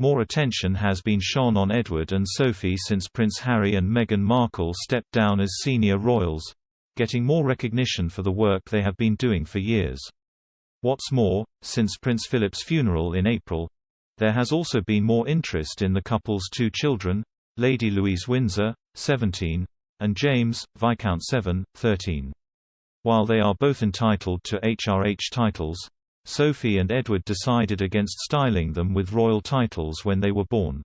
More attention has been shone on Edward and Sophie since Prince Harry and Meghan Markle stepped down as senior royals, getting more recognition for the work they have been doing for years. What's more, since Prince Philip's funeral in April, there has also been more interest in the couple's two children, Lady Louise Windsor, 17, and James, Viscount Severn, 13. While they are both entitled to HRH titles, Sophie and Edward decided against styling them with royal titles when they were born.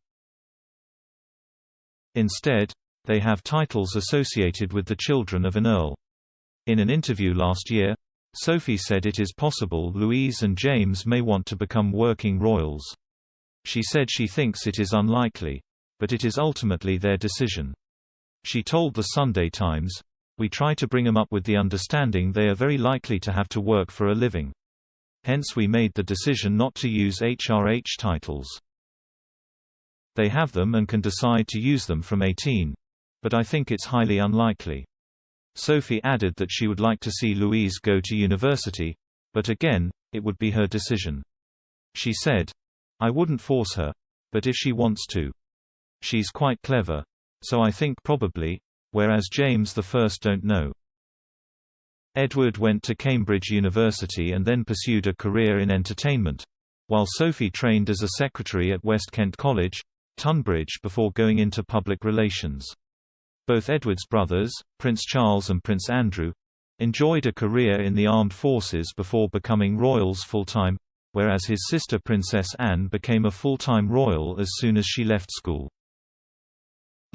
Instead, they have titles associated with the children of an Earl. In an interview last year, Sophie said it is possible Louise and James may want to become working royals. She said she thinks it is unlikely, but it is ultimately their decision. She told the Sunday Times, "We try to bring them up with the understanding they are very likely to have to work for a living. Hence we made the decision not to use HRH titles. They have them and can decide to use them from 18, but I think it's highly unlikely." Sophie added that she would like to see Louise go to university, but again, it would be her decision. She said, "I wouldn't force her, but if she wants to. She's quite clever, so I think probably, whereas James I don't know." Edward went to Cambridge University and then pursued a career in entertainment, while Sophie trained as a secretary at West Kent College, Tunbridge before going into public relations. Both Edward's brothers, Prince Charles and Prince Andrew, enjoyed a career in the armed forces before becoming royals full-time, whereas his sister Princess Anne became a full-time royal as soon as she left school.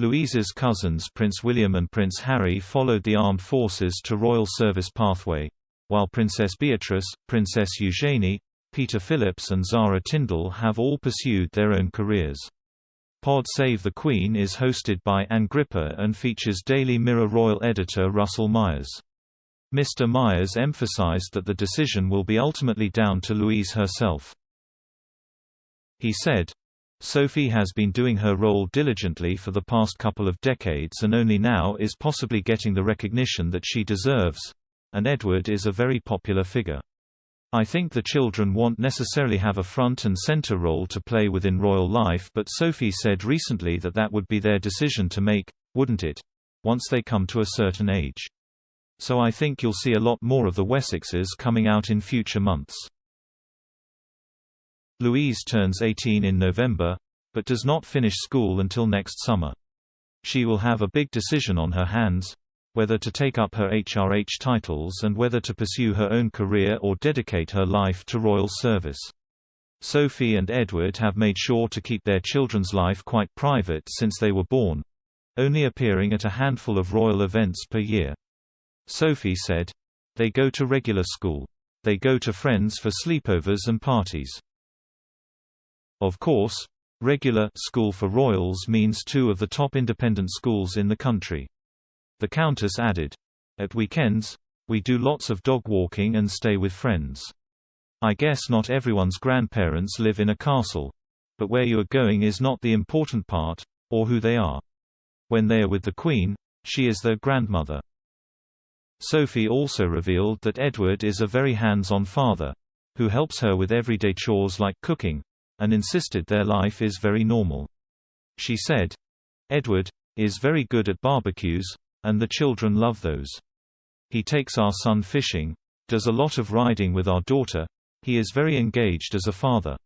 Louise's cousins Prince William and Prince Harry followed the armed forces to royal service pathway, while Princess Beatrice, Princess Eugenie, Peter Phillips and Zara Tindall have all pursued their own careers. Pod Save the Queen is hosted by Anne Gripper and features Daily Mirror royal editor Russell Myers. Mr. Myers emphasized that the decision will be ultimately down to Louise herself. He said, "Sophie has been doing her role diligently for the past couple of decades and only now is possibly getting the recognition that she deserves, and Edward is a very popular figure. I think the children won't necessarily have a front and center role to play within royal life, but Sophie said recently that that would be their decision to make, wouldn't it, once they come to a certain age. So I think you'll see a lot more of the Wessexes coming out in future months." Louise turns 18 in November, but does not finish school until next summer. She will have a big decision on her hands, whether to take up her HRH titles and whether to pursue her own career or dedicate her life to royal service. Sophie and Edward have made sure to keep their children's life quite private since they were born, only appearing at a handful of royal events per year. Sophie said, "They go to regular school. They go to friends for sleepovers and parties." Of course, regular school for royals means two of the top independent schools in the country. The Countess added, "At weekends, we do lots of dog walking and stay with friends. I guess not everyone's grandparents live in a castle, but where you are going is not the important part, or who they are. When they are with the Queen, she is their grandmother." Sophie also revealed that Edward is a very hands-on father, who helps her with everyday chores like cooking, and insisted their life is very normal. She said, "Edward is very good at barbecues, and the children love those. He takes our son fishing, does a lot of riding with our daughter. He is very engaged as a father."